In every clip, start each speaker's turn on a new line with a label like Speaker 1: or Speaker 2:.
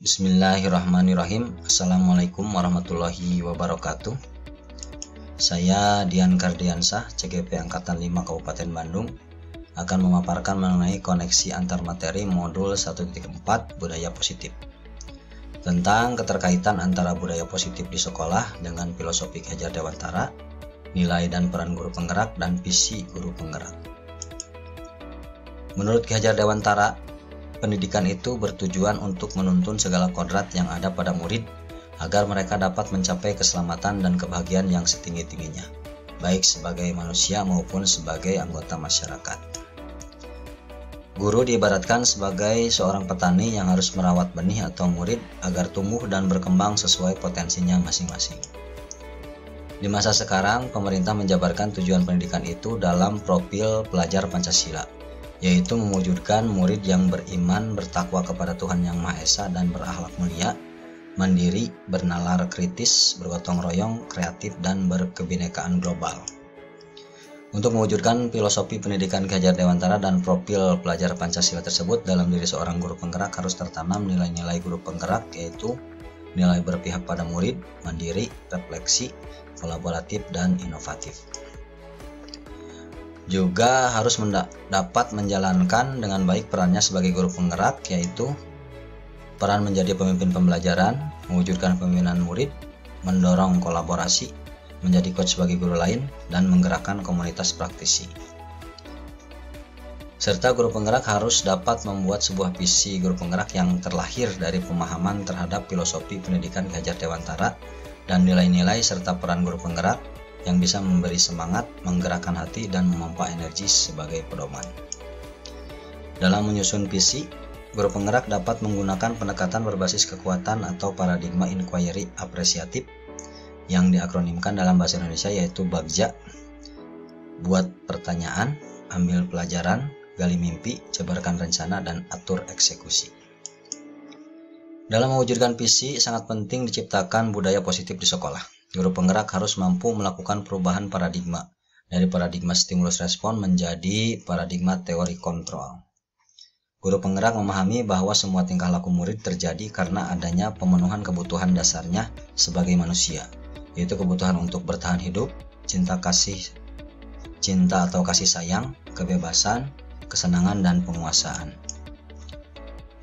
Speaker 1: Bismillahirrahmanirrahim. Assalamualaikum warahmatullahi wabarakatuh. Saya Dian Kardiansah, CGP Angkatan 5 Kabupaten Bandung, akan memaparkan mengenai koneksi antar materi modul 1.4 budaya positif, tentang keterkaitan antara budaya positif di sekolah dengan filosofi Ki Hajar Dewantara, nilai dan peran guru penggerak, dan visi guru penggerak. Menurut Ki Hajar Dewantara, pendidikan itu bertujuan untuk menuntun segala kodrat yang ada pada murid agar mereka dapat mencapai keselamatan dan kebahagiaan yang setinggi-tingginya, baik sebagai manusia maupun sebagai anggota masyarakat. Guru diibaratkan sebagai seorang petani yang harus merawat benih atau murid agar tumbuh dan berkembang sesuai potensinya masing-masing. Di masa sekarang, pemerintah menjabarkan tujuan pendidikan itu dalam profil pelajar Pancasila, yaitu mewujudkan murid yang beriman, bertakwa kepada Tuhan Yang Maha Esa dan berakhlak mulia, mandiri, bernalar kritis, bergotong royong, kreatif, dan berkebinekaan global. Untuk mewujudkan filosofi pendidikan Ki Hajar Dewantara dan profil pelajar Pancasila tersebut, dalam diri seorang guru penggerak harus tertanam nilai-nilai guru penggerak, yaitu nilai berpihak pada murid, mandiri, refleksi, kolaboratif, dan inovatif. Juga harus dapat menjalankan dengan baik perannya sebagai guru penggerak, yaitu peran menjadi pemimpin pembelajaran, mewujudkan pemimpinan murid, mendorong kolaborasi, menjadi coach bagi guru lain, dan menggerakkan komunitas praktisi. Serta guru penggerak harus dapat membuat sebuah visi guru penggerak yang terlahir dari pemahaman terhadap filosofi pendidikan Ki Hajar Dewantara dan nilai-nilai serta peran guru penggerak yang bisa memberi semangat, menggerakkan hati, dan memompa energi sebagai pedoman. Dalam menyusun visi, guru penggerak dapat menggunakan pendekatan berbasis kekuatan atau paradigma inquiry apresiatif yang diakronimkan dalam bahasa Indonesia, yaitu BAGJA. Buat pertanyaan, ambil pelajaran, gali mimpi, jabarkan rencana, dan atur eksekusi. Dalam mewujudkan visi, sangat penting diciptakan budaya positif di sekolah. Guru penggerak harus mampu melakukan perubahan paradigma dari paradigma stimulus respon menjadi paradigma teori kontrol. Guru penggerak memahami bahwa semua tingkah laku murid terjadi karena adanya pemenuhan kebutuhan dasarnya sebagai manusia, yaitu kebutuhan untuk bertahan hidup, cinta atau kasih sayang, kebebasan, kesenangan, dan penguasaan.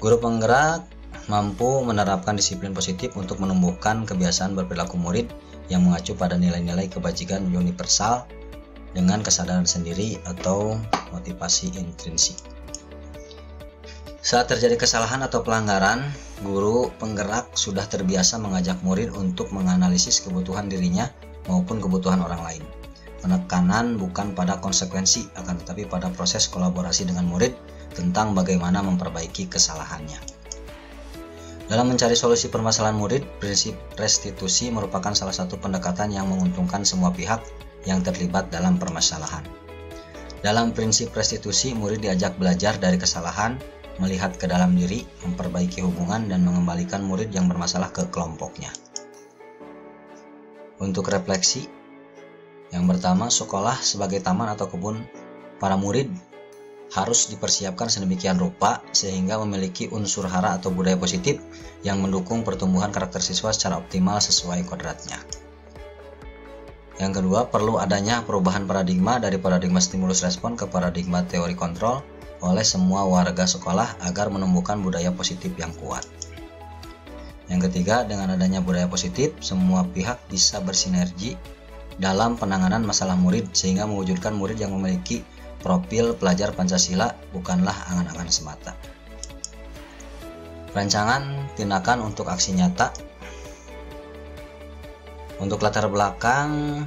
Speaker 1: Guru penggerak mampu menerapkan disiplin positif untuk menumbuhkan kebiasaan berperilaku murid yang mengacu pada nilai-nilai kebajikan universal dengan kesadaran sendiri atau motivasi intrinsik. Saat terjadi kesalahan atau pelanggaran, guru penggerak sudah terbiasa mengajak murid untuk menganalisis kebutuhan dirinya maupun kebutuhan orang lain. Penekanan bukan pada konsekuensi, akan tetapi pada proses kolaborasi dengan murid tentang bagaimana memperbaiki kesalahannya. Dalam mencari solusi permasalahan murid, prinsip restitusi merupakan salah satu pendekatan yang menguntungkan semua pihak yang terlibat dalam permasalahan. Dalam prinsip restitusi, murid diajak belajar dari kesalahan, melihat ke dalam diri, memperbaiki hubungan, dan mengembalikan murid yang bermasalah ke kelompoknya. Untuk refleksi, yang pertama, sekolah sebagai taman atau kebun para murid harus dipersiapkan sedemikian rupa sehingga memiliki unsur hara atau budaya positif yang mendukung pertumbuhan karakter siswa secara optimal sesuai kodratnya. Yang kedua, perlu adanya perubahan paradigma dari paradigma stimulus respon ke paradigma teori kontrol oleh semua warga sekolah agar menumbuhkan budaya positif yang kuat. Yang ketiga, dengan adanya budaya positif, semua pihak bisa bersinergi dalam penanganan masalah murid sehingga mewujudkan murid yang memiliki profil pelajar Pancasila, bukanlah angan-angan semata. Rancangan tindakan untuk aksi nyata. Untuk latar belakang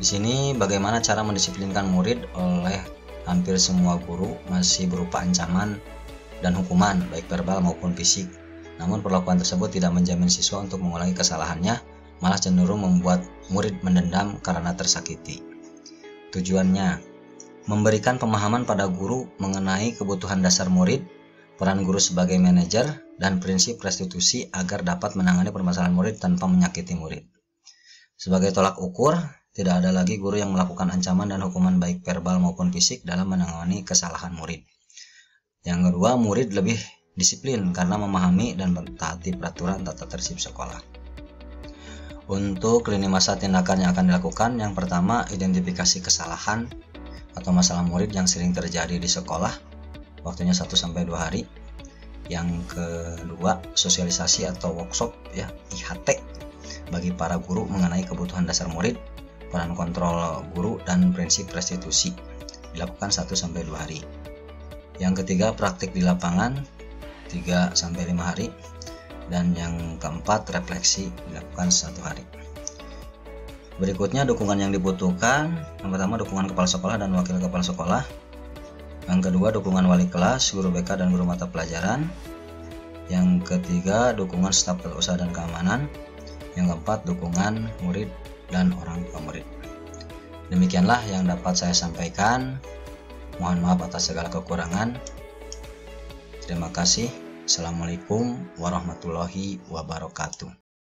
Speaker 1: di sini, bagaimana cara mendisiplinkan murid oleh hampir semua guru masih berupa ancaman dan hukuman, baik verbal maupun fisik. Namun perlakuan tersebut tidak menjamin siswa untuk mengulangi kesalahannya, malah cenderung membuat murid mendendam karena tersakiti. Tujuannya memberikan pemahaman pada guru mengenai kebutuhan dasar murid, peran guru sebagai manajer, dan prinsip restitusi agar dapat menangani permasalahan murid tanpa menyakiti murid. Sebagai tolak ukur, tidak ada lagi guru yang melakukan ancaman dan hukuman baik verbal maupun fisik dalam menangani kesalahan murid. Yang kedua, murid lebih disiplin karena memahami dan mentaati peraturan tata tertib sekolah. Untuk lini masa tindakan yang akan dilakukan, yang pertama identifikasi kesalahan atau masalah murid yang sering terjadi di sekolah, waktunya 1-2 hari. Yang kedua, sosialisasi atau workshop ya, IHT bagi para guru mengenai kebutuhan dasar murid, peran kontrol guru dan prinsip restitusi, dilakukan 1-2 hari. Yang ketiga, praktik di lapangan 3-5 hari. Dan yang keempat, refleksi, dilakukan 1 hari. Berikutnya dukungan yang dibutuhkan. Yang pertama, dukungan kepala sekolah dan wakil kepala sekolah. Yang kedua, dukungan wali kelas, guru BK dan guru mata pelajaran. Yang ketiga, dukungan staf usaha dan keamanan. Yang keempat, dukungan murid dan orang tua murid. Demikianlah yang dapat saya sampaikan. Mohon maaf atas segala kekurangan. Terima kasih. Assalamualaikum warahmatullahi wabarakatuh.